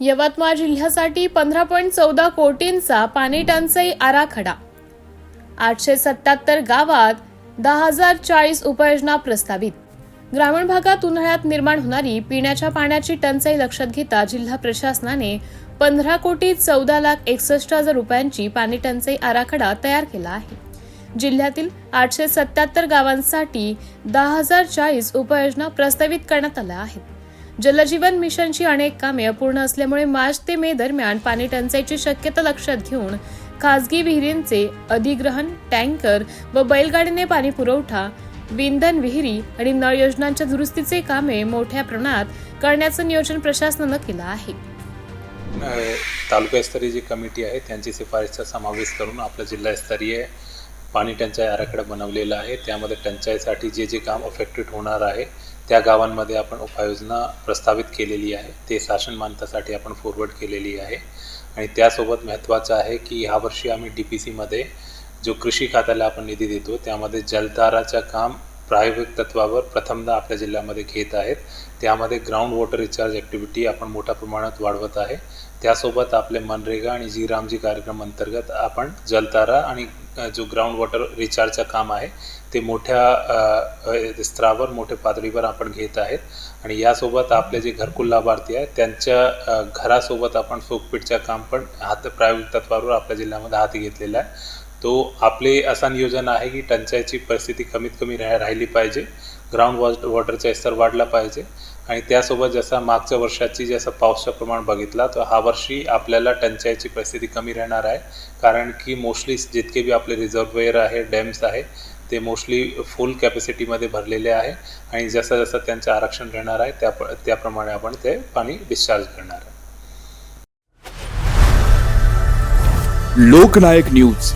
यवतमाळ जिल्ह्यासाठी 15.14 कोटींचा पाणी टंचाई आराखडा. 877 गावात 10,040 उपाययोजना प्रस्तावित. ग्रामीण भागात उन्हाळ्यात निर्माण होणारी पिण्याच्या पाण्याची टंचाई लक्षात घेता जिल्हा प्रशासनाने 15,14,61,000 रुपयांची पाणी टंचाई आराखडा तयार केला आहे. जिल्ह्यातील 877 गावांसाठी 10,040 उपाययोजना प्रस्तावित करण्यात आल्या आहेत. जलजीवन मिशनची अनेक कामे अपूर्ण असल्यामुळे मार्च ते मे दरम्यान पाणी टंचाईची शक्यता लक्षात घेऊन खासगी विहिरींचे अधिग्रहण, टँकर व बैलगाडीने पाणी पुरवठा, विंधन विहिरी आणि नळ योजनांच्या दुरुस्तीचे कामे मोठ्या प्रमाणात करण्याचं नियोजन प्रशासनानं केलं आहे. तालुकास्तरीय जी कमिटी आहे त्यांची शिफारशीचा समावेश करून आपला जिल्हास्तरीय पाणी टंचाई आराखडा बनवलेला आहे. त्यामध्ये टंचाईसाठी जे काम अफेक्टेड होणार आहे त्या गावांमध्ये आपण उपाययोजना प्रस्तावित केलेली आहे. ते शासन मान्यतेसाठी आपण फॉरवर्ड केलेली आहे. आणि त्यासोबत महत्त्वाचं आहे की यावर्षी आम्ही DPCमध्ये जो कृषी खात्याला आपण निधी देतो त्यामध्ये जलधाराचं काम प्रायोगिक तत्वावर प्रथमदा आपल्या जिल्ह्यामध्ये घेत आहेत. त्यामध्ये ग्राउंड वॉटर रिचार्ज ॲक्टिव्हिटी आपण मोठ्या प्रमाणात वाढवत आहे. त्यासोबत आपले मनरेगा आणि जी रामजी कार्यक्रम अंतर्गत आपण जलधारा आणि जो ग्राउंड वॉटर रिचार्जचं काम आहे ते मोठ्या स्तरावर मोठ्या पातळीवर आपण घेत आहेत. आणि यासोबत आपले जे घरकुल लाभार्थी आहेत त्यांच्या घरासोबत आपण सोकपीटचं काम पण प्रायोगिक तत्वावर आपल्या जिल्ह्यामध्ये हाती घेतलेला आहे. तो आपले असा नियोजन आहे की टंचाईची परिस्थिती कमीत कमी राहिली पाहिजे, ग्राउंड वॉटरचा स्तर वाढला पाहिजे. आणि त्यासोबत जसं मागच्या वर्षाची जसं पावसाचं प्रमाण बघितला तर हा वर्षी आपल्याला टंचाईची परिस्थिती कमी राहणार आहे. कारण की मोस्टली जितके बी आपले रिझर्ववेअर आहे, डॅम्स आहे ते मोस्टली फुल कॅपॅसिटीमध्ये भरलेले आहे. आणि जसं जसं त्यांचं आरक्षण राहणार आहे त्याप्रमाणे आपण ते पाणी डिस्चार्ज करणार आहे. लोकनायक न्यूज